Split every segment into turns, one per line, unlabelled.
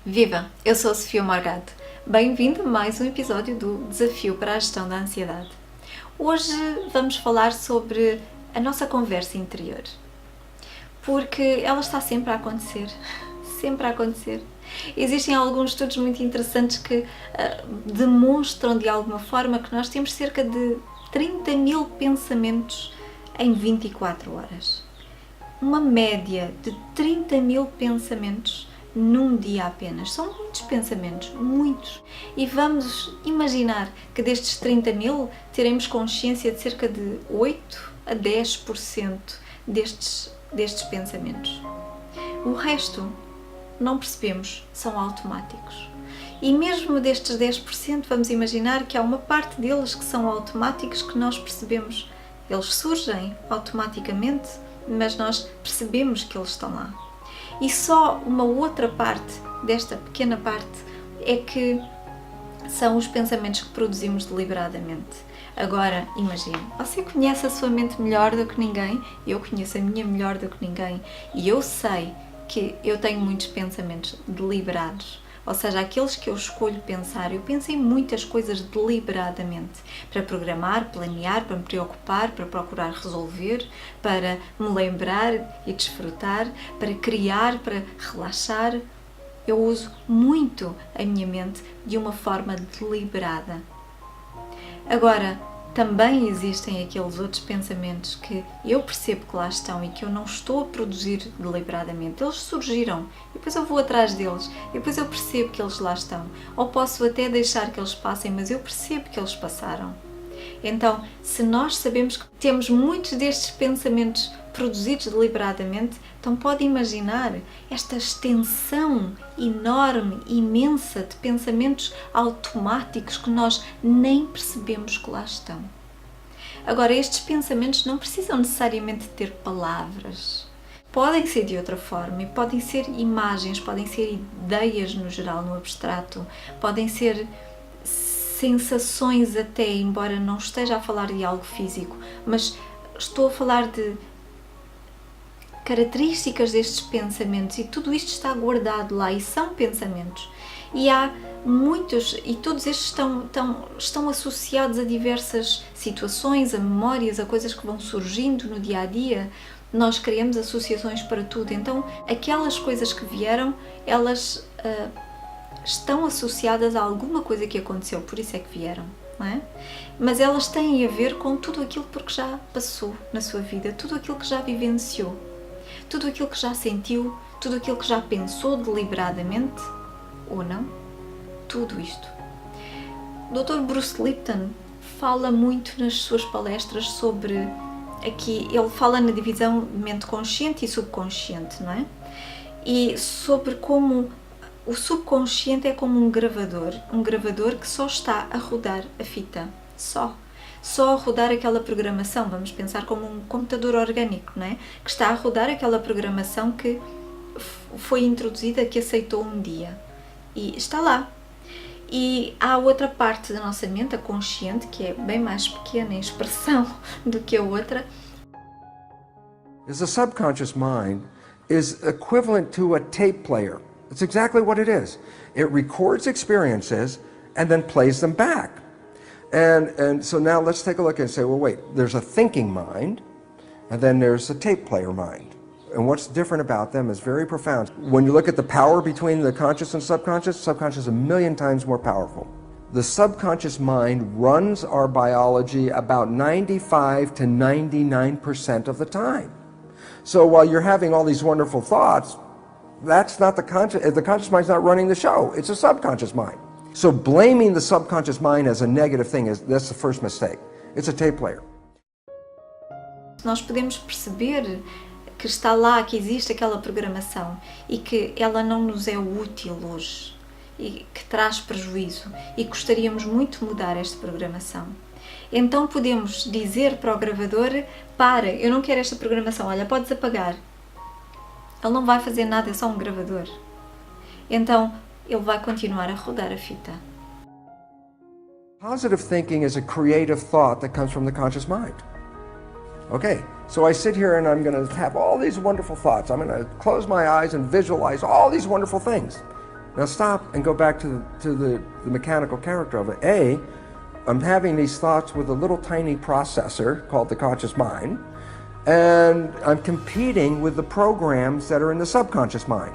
Viva! Eu sou a Sofia Morgado. Bem-vindo a mais um episódio do Desafio para a Gestão da Ansiedade. Hoje vamos falar sobre a nossa conversa interior, porque ela está sempre a acontecer, sempre a acontecer. Existem alguns estudos muito interessantes que demonstram de alguma forma que nós temos cerca de 30.000 pensamentos em 24 horas. Uma média de 30.000 pensamentos num dia apenas. São muitos pensamentos, muitos. E vamos imaginar que destes 30.000 teremos consciência de cerca de 8 a 10% destes pensamentos. O resto, não percebemos, são automáticos. E mesmo destes 10%, vamos imaginar que há uma parte deles que são automáticos que nós percebemos. Eles surgem automaticamente, mas nós percebemos que eles estão lá. E só uma outra parte desta pequena parte é que são os pensamentos que produzimos deliberadamente. Agora, imagine, você conhece a sua mente melhor do que ninguém, eu conheço a minha melhor do que ninguém e eu sei que eu tenho muitos pensamentos deliberados. Ou seja, aqueles que eu escolho pensar, eu penso em muitas coisas deliberadamente, para programar, planear, para me preocupar, para procurar resolver, para me lembrar e desfrutar, para criar, para relaxar. Eu uso muito a minha mente de uma forma deliberada. Agora, também existem aqueles outros pensamentos que eu percebo que lá estão e que eu não estou a produzir deliberadamente. Eles surgiram e depois eu vou atrás deles e depois eu percebo que eles lá estão. Ou posso até deixar que eles passem, mas eu percebo que eles passaram. Então, se nós sabemos que temos muitos destes pensamentos produzidos deliberadamente, então pode imaginar esta extensão enorme, imensa de pensamentos automáticos que nós nem percebemos que lá estão. Agora, estes pensamentos não precisam necessariamente ter palavras. Podem ser de outra forma e podem ser imagens, podem ser ideias no geral, no abstrato, podem ser sensações até, embora não esteja a falar de algo físico, mas estou a falar de características destes pensamentos e tudo isto está guardado lá e são pensamentos. E há muitos, e todos estes estão associados a diversas situações, a memórias, a coisas que vão surgindo no dia a dia. Nós criamos associações para tudo, então aquelas coisas que vieram, elas estão associadas a alguma coisa que aconteceu, por isso é que vieram, não é? Mas elas têm a ver com tudo aquilo porque já passou na sua vida, tudo aquilo que já vivenciou, tudo aquilo que já sentiu, tudo aquilo que já pensou deliberadamente ou não, tudo isto. O Dr. Bruce Lipton fala muito nas suas palestras sobre, aqui ele fala na divisão mente consciente e subconsciente, não é? E sobre como o subconsciente é como um gravador que só está a rodar a fita, só a rodar aquela programação. Vamos pensar como um computador orgânico, não é? Que está a rodar aquela programação que foi introduzida, que aceitou um dia e está lá. E há outra parte da nossa mente, a consciente, que é bem mais pequena em expressão do que a outra.
The subconscious mind is equivalent to a tape player. It's exactly what it is. It records experiences and then plays them back. And so now let's take a look and say, well, wait, there's a thinking mind, and then there's a tape player mind. And what's different about them is very profound. When you look at the power between the conscious and subconscious is a million times more powerful. The subconscious mind runs our biology about 95 to 99% of the time. So while you're having all these wonderful thoughts, that's not the conscious mind's not running the show. It's a subconscious mind. So blaming the subconscious mind as a negative thing, that's the first mistake. It's a tape player.
Nós podemos perceber que está lá, que existe aquela programação e que ela não nos é útil hoje e que traz prejuízo e gostaríamos muito de mudar esta programação. Então podemos dizer para o gravador, para, eu não quero esta programação, olha, podes apagar. Ele não vai fazer nada, é só um gravador. Então, ele vai continuar a rodar a fita.
Positive thinking is a creative thought that comes from the conscious mind. Okay, so I sit here and I'm going to have all these wonderful thoughts. I'm going to close my eyes and visualize all these wonderful things. Now stop and go back to the mechanical character of it. A, I'm having these thoughts with a little tiny processor called the conscious mind, and I'm competing with the programs that are in the subconscious mind.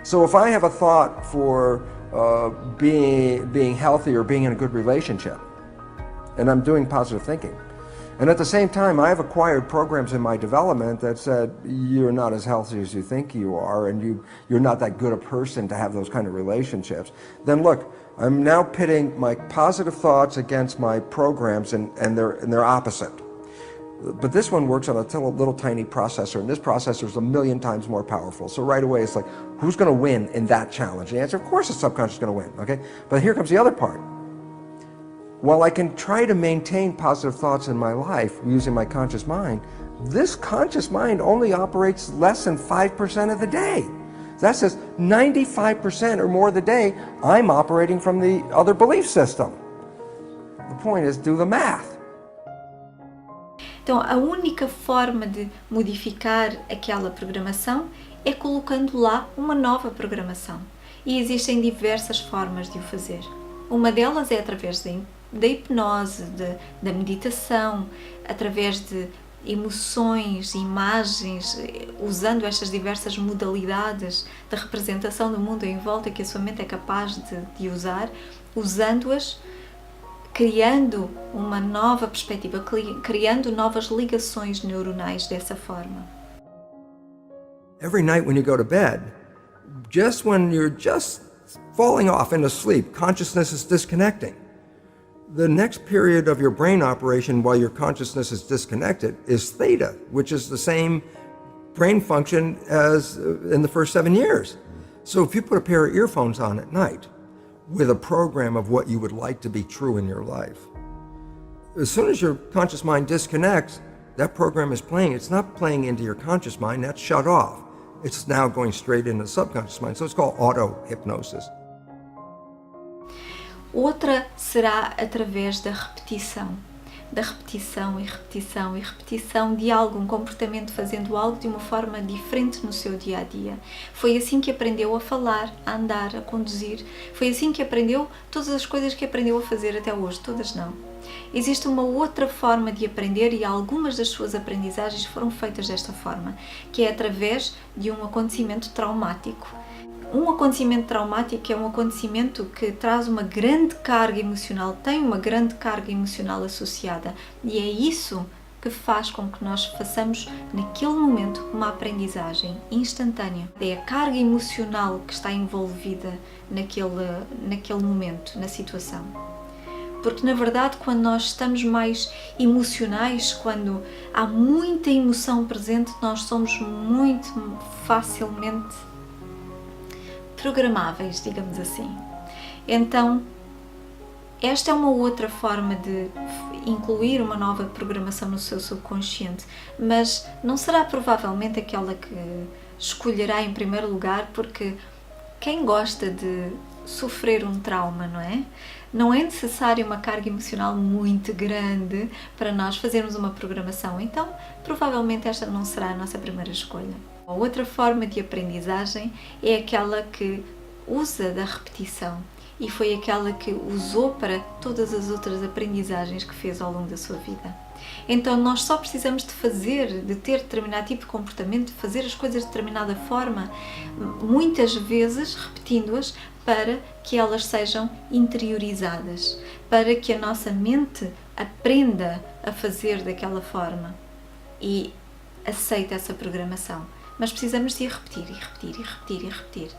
So if I have a thought for being healthy or being in a good relationship, and I'm doing positive thinking, and at the same time, I have acquired programs in my development that said, you're not as healthy as you think you are, and you're not that good a person to have those kind of relationships. Then look, I'm now pitting my positive thoughts against my programs, and they're opposite. But this one works on a little tiny processor, and this processor is 1,000,000 times more powerful. So right away, it's like, who's going to win in that challenge? The answer, of course, the subconscious is going to win, okay? But here comes the other part. While I can try to maintain positive thoughts in my life using my conscious mind, this conscious mind only operates less than 5% of the day. That says 95% or more of the day, I'm operating from the other belief system. The point is, do the math.
Então, a única forma de modificar aquela programação é colocando lá uma nova programação. E existem diversas formas de o fazer. Uma delas é através da hipnose, da meditação, através de emoções, imagens, usando estas diversas modalidades de representação do mundo em volta que a sua mente é capaz de usar, usando-as, criando uma nova perspectiva, criando novas ligações neuronais dessa forma.
Every night when you go to bed, just when you're just falling off into sleep, consciousness is disconnecting. The next period of your brain operation while your consciousness is disconnected is theta, which is the same brain function as in the first 7 years. So if you put a pair of earphones on at night with a program of what you would like to be true in your life, as soon as your conscious mind disconnects, that program is playing. It's not playing into your conscious mind, that's shut off. It's now going straight into the subconscious mind. So it's called auto-hypnosis.
Outra será através da repetição e repetição e repetição de algum comportamento, fazendo algo de uma forma diferente no seu dia-a-dia. Foi assim que aprendeu a falar, a andar, a conduzir. Foi assim que aprendeu todas as coisas que aprendeu a fazer até hoje, todas não. Existe uma outra forma de aprender e algumas das suas aprendizagens foram feitas desta forma, que é através de um acontecimento traumático. Um acontecimento traumático é um acontecimento que traz uma grande carga emocional, tem uma grande carga emocional associada, e é isso que faz com que nós façamos naquele momento uma aprendizagem instantânea. É a carga emocional que está envolvida naquele momento, na situação. Porque na verdade, quando nós estamos mais emocionais, quando há muita emoção presente, nós somos muito facilmente programáveis, digamos assim. Então, esta é uma outra forma de incluir uma nova programação no seu subconsciente, mas não será provavelmente aquela que escolherá em primeiro lugar, porque quem gosta de sofrer um trauma, não é? Não é necessário uma carga emocional muito grande para nós fazermos uma programação, então provavelmente esta não será a nossa primeira escolha. A outra forma de aprendizagem é aquela que usa da repetição e foi aquela que usou para todas as outras aprendizagens que fez ao longo da sua vida. Então nós só precisamos de ter determinado tipo de comportamento, de fazer as coisas de determinada forma, muitas vezes repetindo-as para que elas sejam interiorizadas, para que a nossa mente aprenda a fazer daquela forma e aceite essa programação. Mas precisamos de repetir e repetir e repetir e repetir.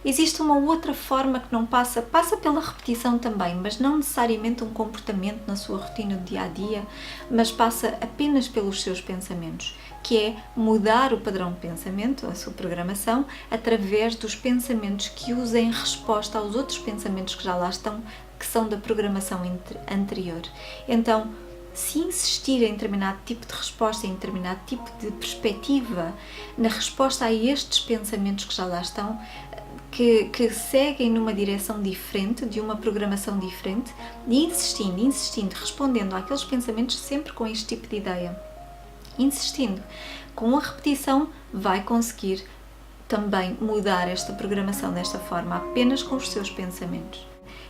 Existe uma outra forma que não passa pela repetição também, mas não necessariamente um comportamento na sua rotina do dia-a-dia, mas passa apenas pelos seus pensamentos, que é mudar o padrão de pensamento, a sua programação, através dos pensamentos que usa em resposta aos outros pensamentos que já lá estão, que são da programação anterior. Então, se insistir em determinado tipo de resposta, em determinado tipo de perspectiva, na resposta a estes pensamentos que já lá estão, que seguem numa direção diferente, de uma programação diferente, e insistindo, respondendo àqueles pensamentos sempre com este tipo de ideia. Insistindo, com a repetição vai conseguir também mudar esta programação desta forma apenas com os seus pensamentos.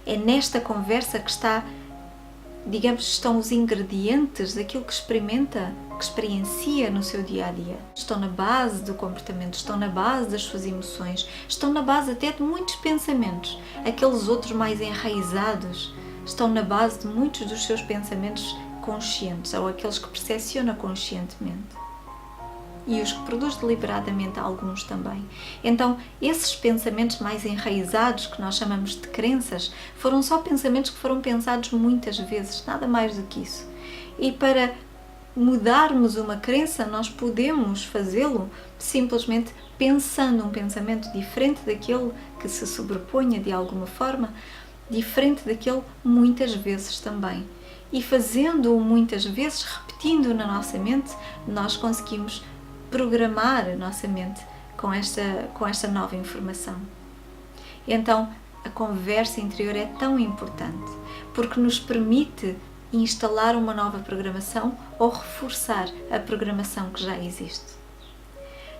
É nesta conversa que estão os ingredientes daquilo que experimenta, que experiencia no seu dia-a-dia. Estão na base do comportamento, estão na base das suas emoções, estão na base até de muitos pensamentos. Aqueles outros mais enraizados estão na base de muitos dos seus pensamentos conscientes, ou aqueles que percepciona conscientemente. E os que produz deliberadamente, alguns também. Então, esses pensamentos mais enraizados, que nós chamamos de crenças, foram só pensamentos que foram pensados muitas vezes, nada mais do que isso. E para mudarmos uma crença, nós podemos fazê-lo simplesmente pensando um pensamento diferente daquele que se sobreponha de alguma forma, diferente daquele muitas vezes também. E fazendo-o muitas vezes, repetindo na nossa mente, nós conseguimos programar a nossa mente com esta nova informação. Então, a conversa interior é tão importante, porque nos permite instalar uma nova programação ou reforçar a programação que já existe.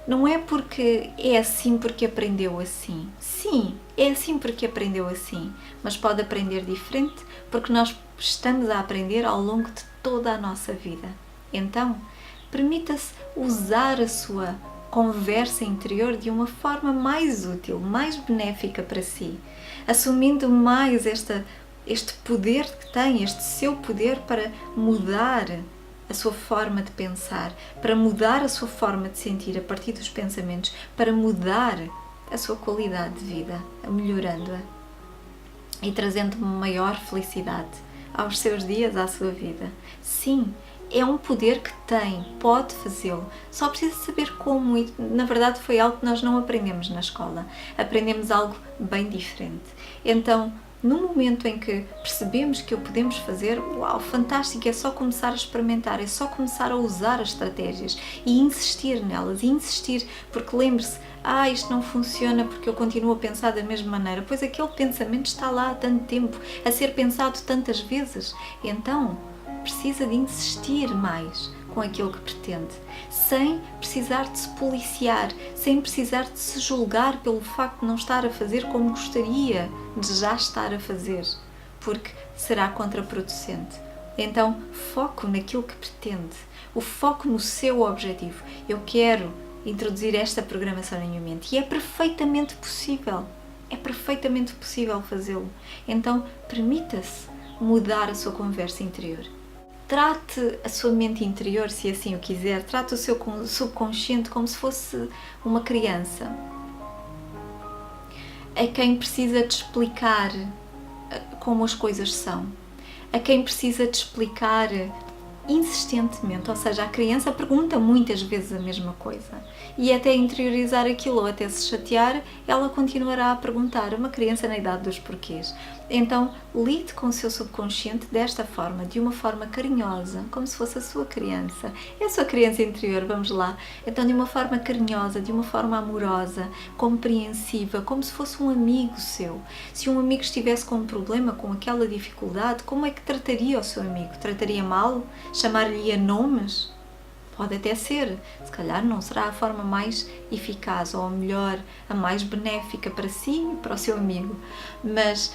Não é porque é assim porque aprendeu assim. Sim, é assim porque aprendeu assim, mas pode aprender diferente porque nós estamos a aprender ao longo de toda a nossa vida. Então, permita-se usar a sua conversa interior de uma forma mais útil, mais benéfica para si, assumindo mais este poder que tem, este seu poder para mudar a sua forma de pensar, para mudar a sua forma de sentir a partir dos pensamentos, para mudar a sua qualidade de vida, melhorando-a e trazendo maior felicidade aos seus dias, à sua vida. Sim, é um poder que tem, pode fazê-lo, só precisa saber como, e na verdade foi algo que nós não aprendemos na escola, aprendemos algo bem diferente. Então, no momento em que percebemos que o podemos fazer, uau, fantástico, é só começar a experimentar, é só começar a usar as estratégias e insistir nelas, e insistir, porque lembre-se, isto não funciona porque eu continuo a pensar da mesma maneira, pois aquele pensamento está lá há tanto tempo, a ser pensado tantas vezes, então precisa de insistir mais com aquilo que pretende, sem precisar de se policiar, sem precisar de se julgar pelo facto de não estar a fazer como gostaria de já estar a fazer, porque será contraproducente. Então, foco naquilo que pretende, o foco no seu objetivo. Eu quero introduzir esta programação na minha mente e é perfeitamente possível fazê-lo. Então, permita-se mudar a sua conversa interior. Trate a sua mente interior, se assim o quiser, trate o seu subconsciente como se fosse uma criança a quem precisa de explicar como as coisas são, a quem precisa de explicar insistentemente, ou seja, a criança pergunta muitas vezes a mesma coisa e até interiorizar aquilo ou até se chatear, ela continuará a perguntar, uma criança na idade dos porquês. Então, lide com o seu subconsciente desta forma, de uma forma carinhosa, como se fosse a sua criança. É a sua criança interior, vamos lá. Então, de uma forma carinhosa, de uma forma amorosa, compreensiva, como se fosse um amigo seu. Se um amigo estivesse com um problema, com aquela dificuldade, como é que trataria o seu amigo? Trataria mal? Chamar-lhe a nomes? Pode até ser, se calhar não será a forma mais eficaz ou a melhor, a mais benéfica para si e para o seu amigo, mas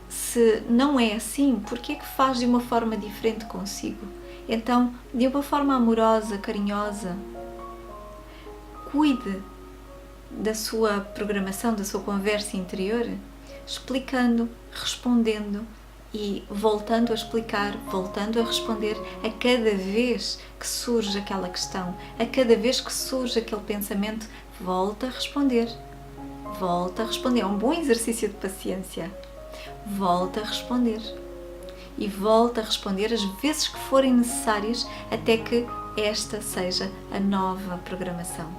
se não é assim, por que é que faz de uma forma diferente consigo? Então, de uma forma amorosa, carinhosa, cuide da sua programação, da sua conversa interior, explicando, respondendo e voltando a explicar, voltando a responder a cada vez que surge aquela questão, a cada vez que surge aquele pensamento, volta a responder. Volta a responder. É um bom exercício de paciência. Volta a responder. E volta a responder as vezes que forem necessárias até que esta seja a nova programação.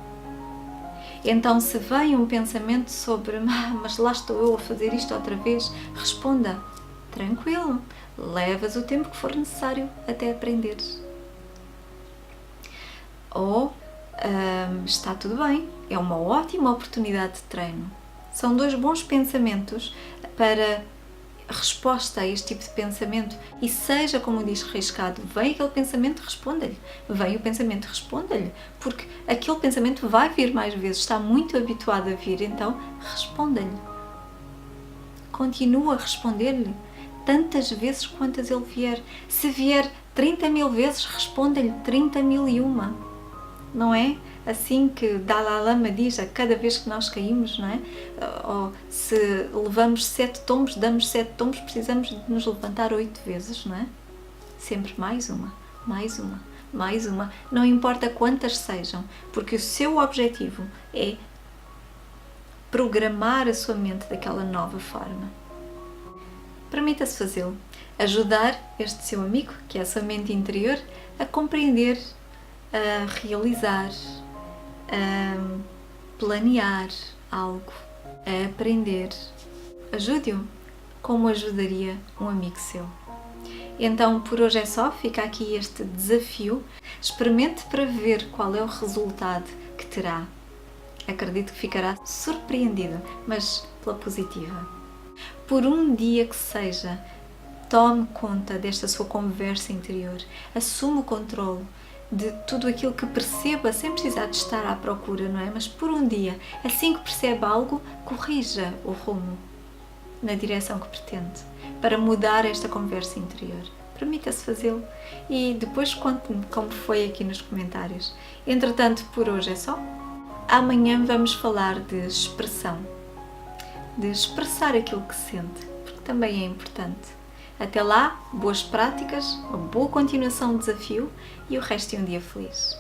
Então, se vem um pensamento sobre mas lá estou eu a fazer isto outra vez, responda. Tranquilo, levas o tempo que for necessário até aprenderes. Ou está tudo bem, é uma ótima oportunidade de treino. São dois bons pensamentos para resposta a este tipo de pensamento e seja, como diz Riscado, vem aquele pensamento, responda-lhe. Vem o pensamento, responda-lhe. Porque aquele pensamento vai vir mais vezes, está muito habituado a vir, então responda-lhe. Continua a responder-lhe tantas vezes quantas ele vier. Se vier 30.000 vezes, responda-lhe 30.001. Não é? Assim que Dalai Lama diz a cada vez que nós caímos, não é? Ou se levamos 7 tombos, damos 7 tombos, precisamos de nos levantar 8 vezes, não é? Sempre mais uma, mais uma, mais uma. Não importa quantas sejam, porque o seu objetivo é programar a sua mente daquela nova forma. Permita-se fazê-lo. Ajudar este seu amigo, que é a sua mente interior, a compreender, a realizar, a planear algo, a aprender. Ajude-o como ajudaria um amigo seu. Então, por hoje é só, fica aqui este desafio. Experimente para ver qual é o resultado que terá. Acredito que ficará surpreendido, mas pela positiva. Por um dia que seja, tome conta desta sua conversa interior, assuma o controle de tudo aquilo que perceba, sem precisar de estar à procura, não é? Mas por um dia, assim que percebe algo, corrija o rumo na direção que pretende, para mudar esta conversa interior. Permita-se fazê-lo e depois conte-me como foi aqui nos comentários. Entretanto, por hoje é só. Amanhã vamos falar de expressão, de expressar aquilo que sente, porque também é importante. Até lá, boas práticas, uma boa continuação do desafio e o resto de um dia feliz.